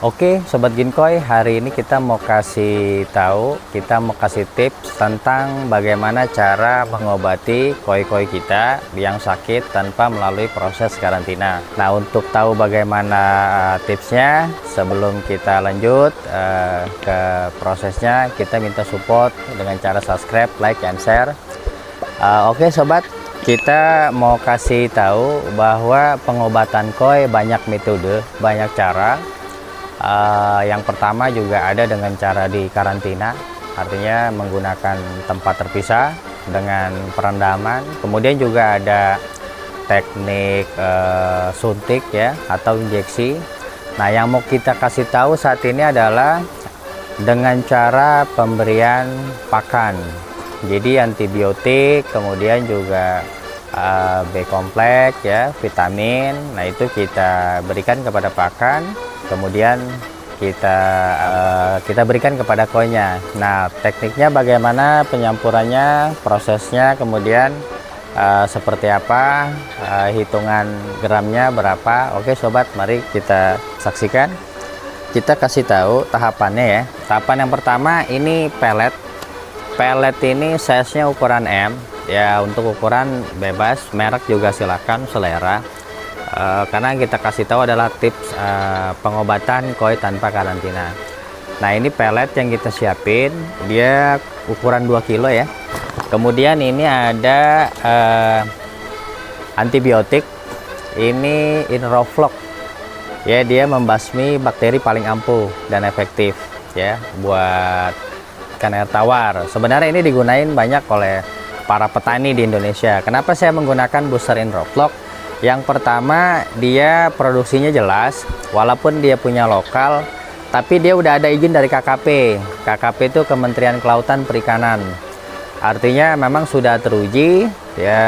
Oke, Sobat Ginkoy, hari ini kita mau kasih tips tentang bagaimana cara mengobati koi-koi kita yang sakit tanpa melalui proses karantina. Nah, untuk tahu bagaimana tipsnya, sebelum kita lanjut ke prosesnya, kita minta support dengan cara subscribe, like, and share. Oke, Sobat, kita mau kasih tahu bahwa pengobatan koi banyak metode, banyak cara. Yang pertama juga ada dengan cara di karantina, artinya menggunakan tempat terpisah dengan perendaman. Kemudian juga ada teknik suntik ya atau injeksi. Nah, yang mau kita kasih tahu saat ini adalah dengan cara pemberian pakan. Jadi antibiotik, kemudian juga B kompleks ya, vitamin. Nah, itu kita berikan kepada pakan, kemudian kita berikan kepada koinya. Nah, tekniknya bagaimana, penyampurannya, prosesnya, kemudian seperti apa, hitungan gramnya berapa. Oke Sobat, mari kita saksikan. Kita kasih tahu tahapannya ya. Tahapan yang pertama ini pelet. Pelet ini size-nya ukuran M ya, untuk ukuran bebas, merek juga silakan selera. Karena kita kasih tahu adalah tips pengobatan koi tanpa karantina. Nah, ini pelet yang kita siapin, dia ukuran 2 kilo ya. Kemudian ini ada antibiotik, ini Inroflox ya, dia membasmi bakteri paling ampuh dan efektif ya buat ikan air tawar. Sebenarnya ini digunain banyak oleh para petani di Indonesia. Kenapa saya menggunakan booster Inroflox? Yang pertama, dia produksinya jelas, walaupun dia punya lokal, tapi dia udah ada izin dari KKP. KKP itu Kementerian Kelautan Perikanan. Artinya memang sudah teruji, ya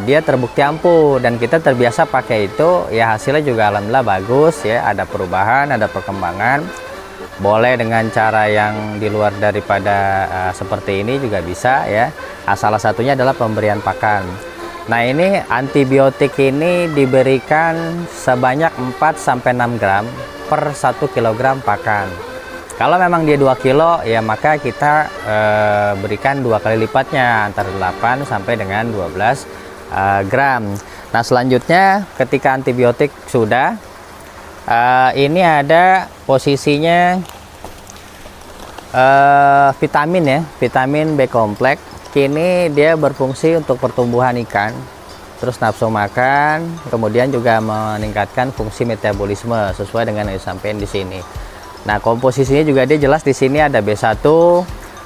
dia terbukti ampuh dan kita terbiasa pakai itu, ya hasilnya juga alhamdulillah bagus ya, ada perubahan, ada perkembangan. Boleh dengan cara yang di luar daripada seperti ini juga bisa ya. Salah satunya adalah pemberian pakan. Nah, ini antibiotik ini diberikan sebanyak 4-6 gram per 1 kg pakan. Kalau memang dia 2 kilo ya, maka kita berikan 2 kali lipatnya, antara 8 sampai dengan 12 gram. Nah, selanjutnya ketika antibiotik sudah, ini ada posisinya vitamin ya, vitamin B kompleks. Kini dia berfungsi untuk pertumbuhan ikan, terus nafsu makan, kemudian juga meningkatkan fungsi metabolisme sesuai dengan yang disampaikan di sini. Nah, komposisinya juga dia jelas di sini ada B1,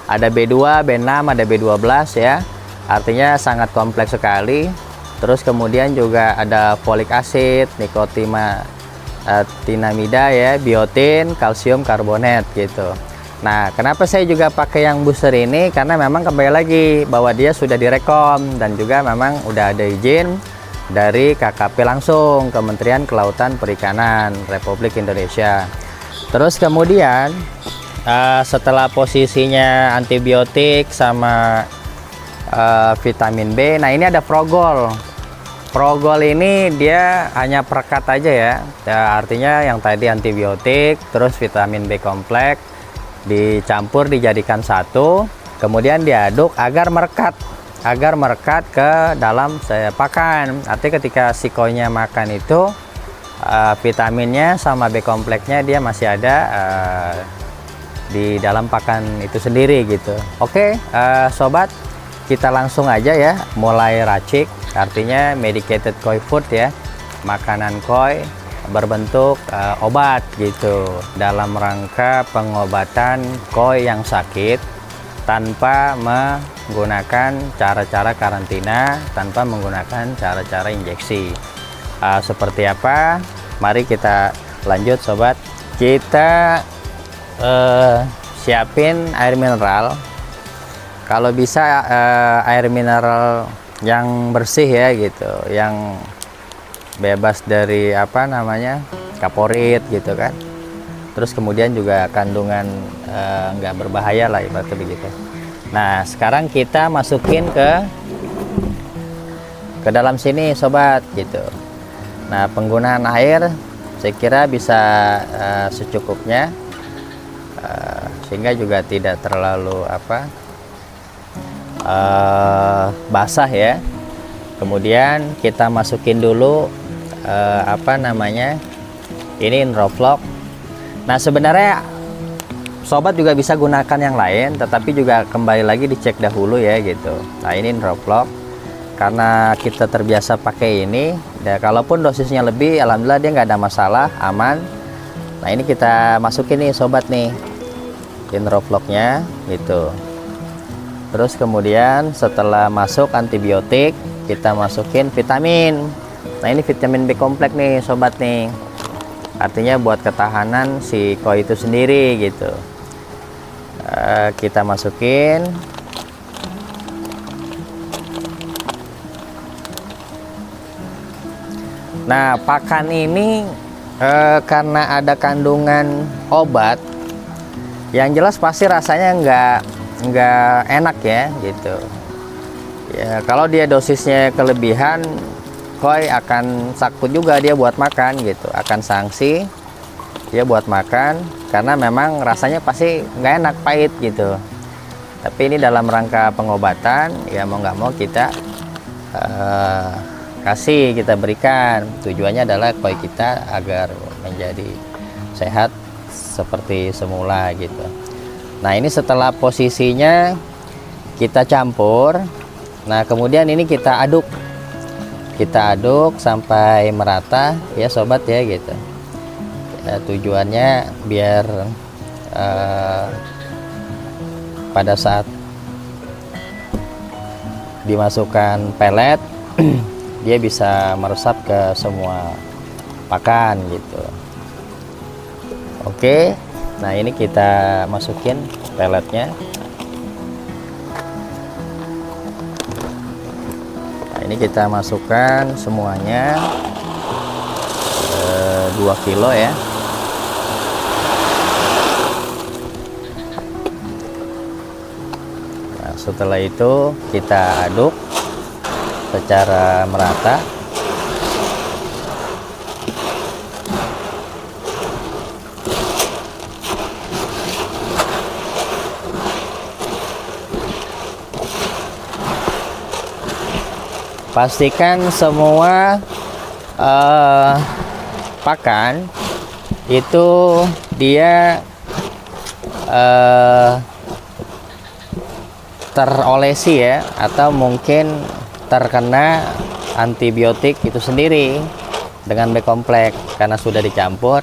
ada B2, B6, ada B12 ya. Artinya sangat kompleks sekali. Terus kemudian juga ada folik acid, nikotinamida ya, biotin, kalsium karbonat gitu. Nah, kenapa saya juga pakai yang booster ini? Karena memang kembali lagi bahwa dia sudah direkom dan juga memang udah ada izin dari KKP langsung, Kementerian Kelautan Perikanan Republik Indonesia. Terus kemudian setelah posisinya antibiotik sama vitamin B, nah ini ada Progol. Progol ini dia hanya perekat aja ya, artinya yang tadi antibiotik, terus vitamin B kompleks, dicampur dijadikan satu, kemudian diaduk agar merekat ke dalam pakan. Artinya ketika si koinya makan itu vitaminnya sama B kompleksnya dia masih ada di dalam pakan itu sendiri gitu. Oke, Sobat, kita langsung aja ya mulai racik. Artinya medicated koi food ya, makanan koi berbentuk obat gitu, dalam rangka pengobatan koi yang sakit tanpa menggunakan cara-cara karantina, tanpa menggunakan cara-cara injeksi. Seperti apa? Mari kita lanjut Sobat. Kita siapin air mineral. Kalau bisa air mineral yang bersih ya gitu, yang bebas dari apa namanya kaporit gitu kan. Terus kemudian juga kandungan nggak berbahaya lah ibaratnya begitu. Nah, sekarang kita masukin ke dalam sini Sobat gitu. Nah, penggunaan air saya kira bisa secukupnya, sehingga juga tidak terlalu basah ya. Kemudian kita masukin dulu ini Inroflock. Nah sebenarnya sobat juga bisa gunakan yang lain, tetapi juga kembali lagi dicek dahulu ya gitu. Nah ini Inroflock, karena kita terbiasa pakai ini, dan kalaupun dosisnya lebih, alhamdulillah dia nggak ada masalah, aman. Nah ini kita masukin nih sobat nih Inroflocknya gitu. Terus kemudian setelah masuk antibiotik, kita masukin vitamin. Nah ini vitamin B kompleks nih sobat nih, artinya buat ketahanan si koi itu sendiri gitu. Kita masukin. Nah pakan ini karena ada kandungan obat, yang jelas pasti rasanya nggak enak ya gitu ya. Kalau dia dosisnya kelebihan, koi akan sakut juga dia buat makan gitu, akan sanksi dia buat makan, karena memang rasanya pasti nggak enak, pahit gitu. Tapi ini dalam rangka pengobatan ya, mau nggak mau kita kita berikan. Tujuannya adalah koi kita agar menjadi sehat seperti semula gitu. Nah ini setelah posisinya kita campur, nah kemudian ini kita aduk sampai merata ya sobat ya gitu ya. Tujuannya biar pada saat dimasukkan pelet dia bisa meresap ke semua pakan gitu. Oke, nah ini kita masukin peletnya. Nah ini kita masukkan semuanya 2 kilo ya. Nah setelah itu kita aduk secara merata. Pastikan semua pakan itu dia terolesi ya, atau mungkin terkena antibiotik itu sendiri dengan B kompleks karena sudah dicampur.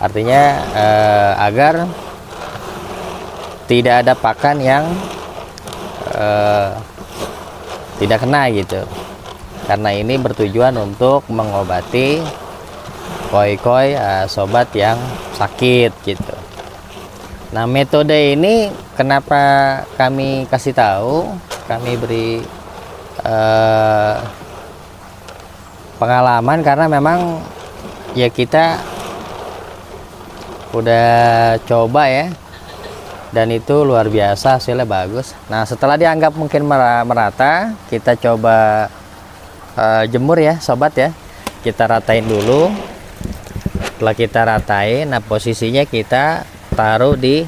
Artinya agar tidak ada pakan yang tidak kena gitu, karena ini bertujuan untuk mengobati koi-koi sobat yang sakit gitu. Nah metode ini kenapa kami kasih tahu, kami beri pengalaman, karena memang ya kita udah coba ya, dan itu luar biasa, hasilnya bagus. Nah setelah dianggap mungkin merata, kita coba jemur ya sobat ya. Kita ratain dulu. Setelah kita ratain, nah posisinya kita taruh di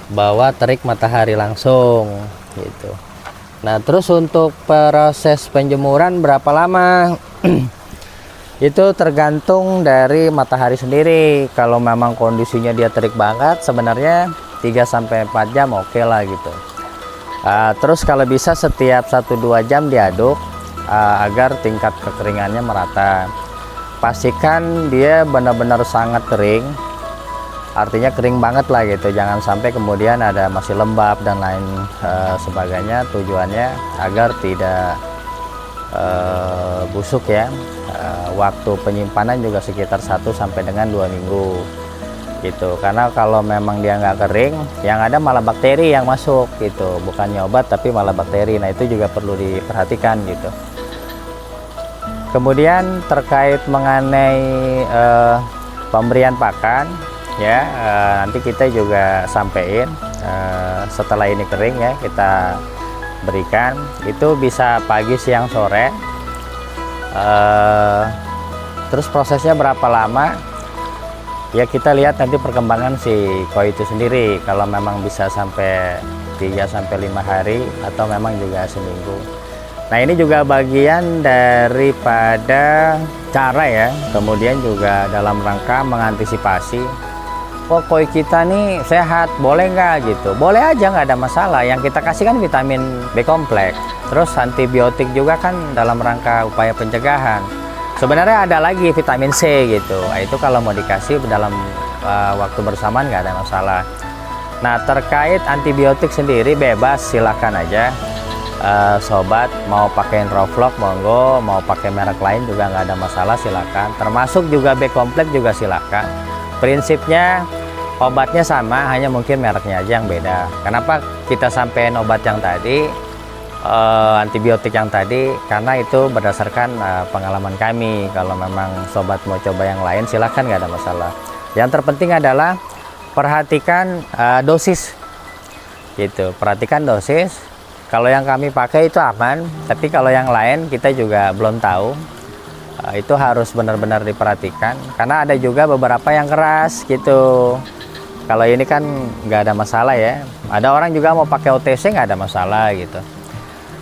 bawah terik matahari langsung gitu. Nah terus untuk proses penjemuran berapa lama itu tergantung dari matahari sendiri. Kalau memang kondisinya dia terik banget, sebenarnya 3-4 jam oke lah gitu. Terus kalau bisa setiap 1-2 jam diaduk agar tingkat kekeringannya merata. Pastikan dia benar-benar sangat kering, artinya kering banget lah gitu. Jangan sampai kemudian ada masih lembab dan lain sebagainya. Tujuannya agar tidak busuk ya. Waktu penyimpanan juga sekitar 1 sampai dengan 2 minggu gitu, karena kalau memang dia nggak kering, yang ada malah bakteri yang masuk gitu, bukannya obat tapi malah bakteri. Nah itu juga perlu diperhatikan gitu. Kemudian terkait mengenai pemberian pakan ya, nanti kita juga sampein setelah ini kering ya, kita berikan. Itu bisa pagi, siang, sore. Terus prosesnya berapa lama? Ya kita lihat nanti perkembangan si koi itu sendiri. Kalau memang bisa sampai 3-5 hari atau memang juga seminggu. Nah ini juga bagian daripada cara ya. Kemudian juga dalam rangka mengantisipasi. Oh koi kita nih sehat, boleh nggak gitu? Boleh aja, nggak ada masalah. Yang kita kasih kan vitamin B kompleks. Terus antibiotik juga kan dalam rangka upaya pencegahan. Sebenarnya ada lagi vitamin C gitu. Nah, itu kalau mau dikasih dalam waktu bersamaan nggak ada masalah. Nah terkait antibiotik sendiri bebas, silakan aja. Sobat mau pakai Roflok monggo, mau pakai merek lain juga nggak ada masalah, silakan. Termasuk juga B kompleks juga silakan. Prinsipnya obatnya sama, hanya mungkin mereknya aja yang beda. Kenapa kita sampein obat yang tadi, antibiotik yang tadi? Karena itu berdasarkan pengalaman kami. Kalau memang sobat mau coba yang lain silahkan, nggak ada masalah. Yang terpenting adalah perhatikan dosis gitu, perhatikan dosis. Kalau yang kami pakai itu aman, tapi kalau yang lain kita juga belum tahu. Itu harus benar-benar diperhatikan karena ada juga beberapa yang keras gitu. Kalau ini kan nggak ada masalah ya. Ada orang juga mau pakai OTC nggak ada masalah gitu.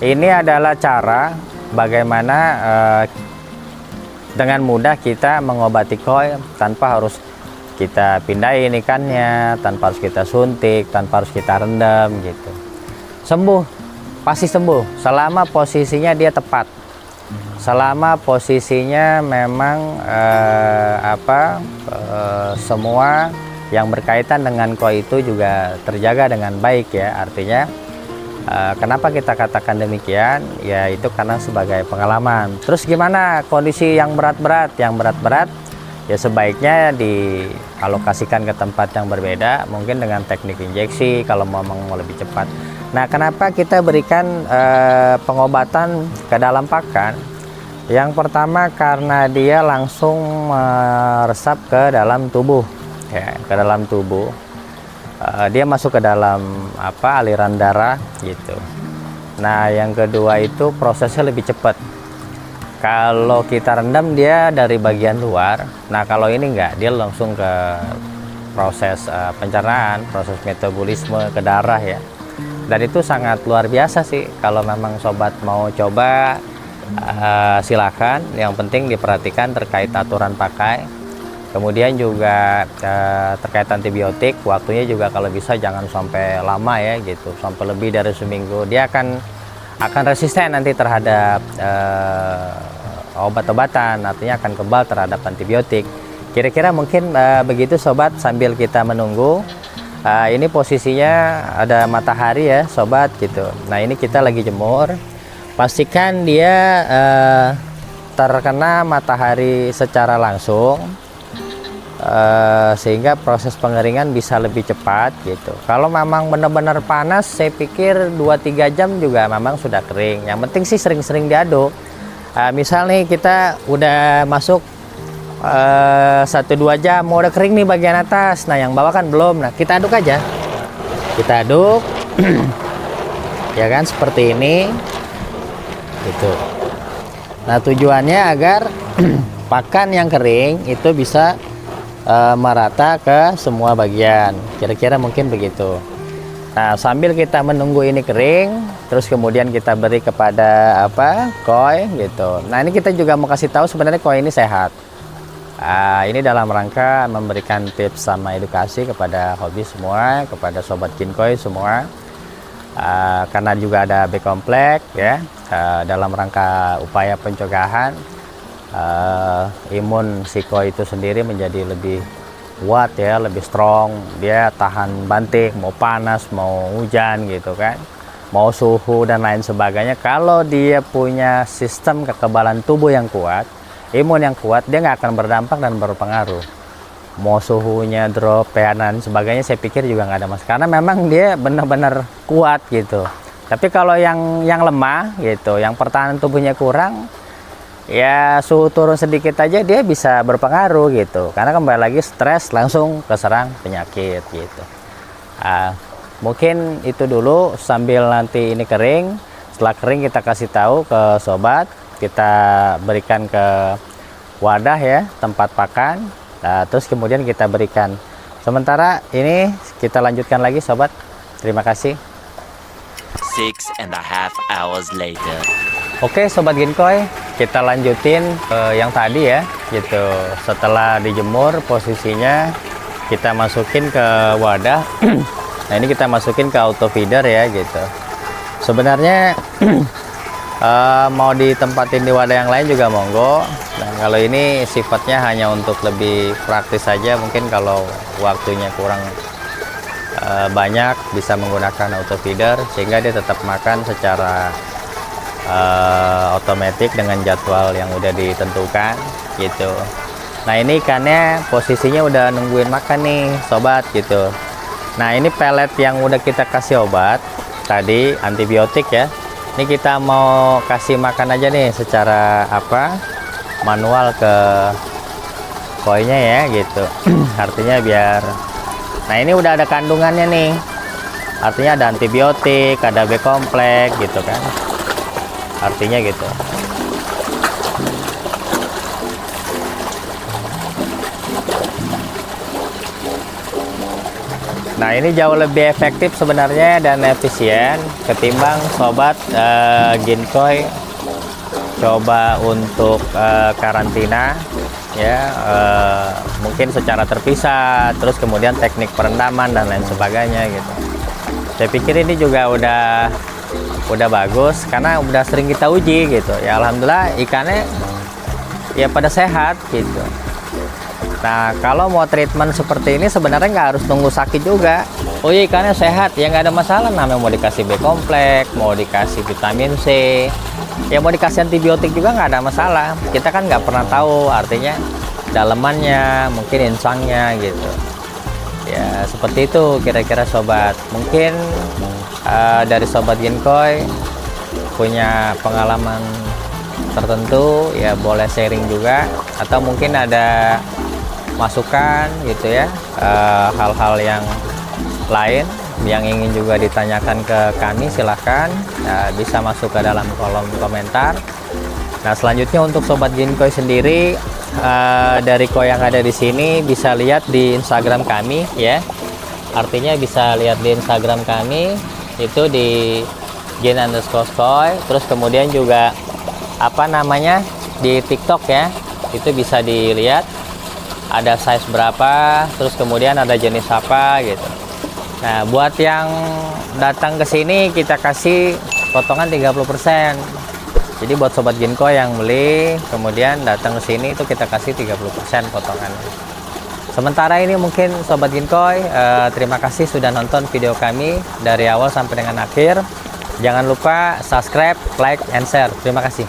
Ini adalah cara bagaimana dengan mudah kita mengobati koi tanpa harus kita pindahin ikannya, tanpa harus kita suntik, tanpa harus kita rendam gitu. Sembuh, pasti sembuh selama posisinya dia tepat. Selama posisinya memang semua yang berkaitan dengan koi itu juga terjaga dengan baik ya. Artinya kenapa kita katakan demikian? Ya itu karena sebagai pengalaman. Terus gimana kondisi yang berat-berat? Yang berat-berat ya sebaiknya dialokasikan ke tempat yang berbeda, mungkin dengan teknik injeksi kalau mau lebih cepat. Nah kenapa kita berikan pengobatan ke dalam pakan? Yang pertama karena dia langsung meresap ke dalam tubuh ya, ke dalam tubuh. Dia masuk ke dalam aliran darah gitu. Nah yang kedua itu prosesnya lebih cepat. Kalau kita rendam dia dari bagian luar. Nah kalau ini enggak, dia langsung ke proses pencernaan, proses metabolisme ke darah ya. Dan itu sangat luar biasa sih. Kalau memang sobat mau coba, silakan. Yang penting diperhatikan terkait aturan pakai. Kemudian juga terkait antibiotik, waktunya juga kalau bisa jangan sampai lama ya gitu, sampai lebih dari seminggu. Dia akan resisten nanti terhadap obat-obatan, artinya akan kebal terhadap antibiotik. Kira-kira mungkin begitu sobat, sambil kita menunggu. Ini posisinya ada matahari ya sobat gitu. Nah ini kita lagi jemur. Pastikan dia terkena matahari secara langsung, sehingga proses pengeringan bisa lebih cepat gitu. Kalau memang benar-benar panas, saya pikir 2-3 jam juga memang sudah kering. Yang penting sih sering-sering diaduk. Misal nih kita udah masuk 1-2 jam, mau udah kering nih bagian atas, nah yang bawah kan belum. Nah kita aduk aja, kita aduk ya kan, seperti ini gitu. Nah tujuannya agar pakan yang kering itu bisa merata ke semua bagian, kira-kira mungkin begitu. Nah sambil kita menunggu ini kering, terus kemudian kita beri kepada koi gitu. Nah ini kita juga mau kasih tahu sebenarnya koi ini sehat. Ini dalam rangka memberikan tips sama edukasi kepada hobi semua, kepada sobat kinkoi semua. Karena juga ada B kompleks ya, dalam rangka upaya pencegahan, imun si koi itu sendiri menjadi lebih kuat ya, lebih strong. Dia tahan banting, mau panas mau hujan gitu kan, mau suhu dan lain sebagainya. Kalau dia punya sistem kekebalan tubuh yang kuat, imun yang kuat, dia nggak akan berdampak dan berpengaruh. Mau suhunya drop, pH dan sebagainya, saya pikir juga nggak ada masalah, karena memang dia benar-benar kuat gitu. Tapi kalau yang lemah gitu, yang pertahanan tubuhnya kurang, ya suhu turun sedikit aja dia bisa berpengaruh gitu. Karena kembali lagi stres, langsung keserang penyakit gitu. Mungkin itu dulu sambil nanti ini kering. Setelah kering kita kasih tahu ke sobat, kita berikan ke wadah ya, tempat pakan. Nah, terus kemudian kita berikan. Sementara ini kita lanjutkan lagi sobat. Terima kasih. 6.5 hours later. Oke sobat Ginkoy, kita lanjutin yang tadi ya, gitu. Setelah dijemur, posisinya kita masukin ke wadah. Nah ini kita masukin ke auto feeder ya, gitu. Sebenarnya mau ditempatin di wadah yang lain juga monggo. Nah kalau ini sifatnya hanya untuk lebih praktis saja, mungkin kalau waktunya kurang banyak bisa menggunakan auto feeder sehingga dia tetap makan secara otomatis dengan jadwal yang udah ditentukan gitu. Nah ini ikannya posisinya udah nungguin makan nih sobat gitu. Nah ini pelet yang udah kita kasih obat tadi, antibiotik ya. Ini kita mau kasih makan aja nih secara manual ke koinya ya gitu. Artinya biar, nah ini udah ada kandungannya nih, artinya ada antibiotik, ada B kompleks gitu kan, artinya gitu. Nah ini jauh lebih efektif sebenarnya dan efisien ketimbang sobat Ginkoy coba untuk karantina ya, mungkin secara terpisah, terus kemudian teknik perendaman dan lain sebagainya gitu. Saya pikir ini juga udah bagus karena udah sering kita uji gitu ya. Alhamdulillah ikannya ya pada sehat gitu. Nah kalau mau treatment seperti ini sebenarnya nggak harus nunggu sakit juga. Oh iya ikannya sehat ya, nggak ada masalah. Namanya mau dikasih B kompleks, mau dikasih vitamin C, ya mau dikasih antibiotik juga nggak ada masalah. Kita kan nggak pernah tahu artinya dalemannya, mungkin insangnya gitu ya. Seperti itu kira-kira sobat. Mungkin dari sobat Ginkoy punya pengalaman tertentu ya, boleh sharing juga, atau mungkin ada masukan gitu ya, hal-hal yang lain yang ingin juga ditanyakan ke kami, silahkan bisa masuk ke dalam kolom komentar. Nah selanjutnya untuk sobat Ginkoy sendiri, dari koi yang ada di sini bisa lihat di Instagram kami ya, artinya bisa lihat di Instagram kami itu di gin_koi, terus kemudian juga di TikTok ya, itu bisa dilihat ada size berapa, terus kemudian ada jenis apa gitu. Nah buat yang datang ke sini kita kasih potongan 30%. Jadi buat sobat Ginkoy yang beli kemudian datang ke sini itu kita kasih 30% potongan. Sementara ini mungkin sobat Ginkoy, terima kasih sudah nonton video kami dari awal sampai dengan akhir. Jangan lupa subscribe, like, and share. Terima kasih.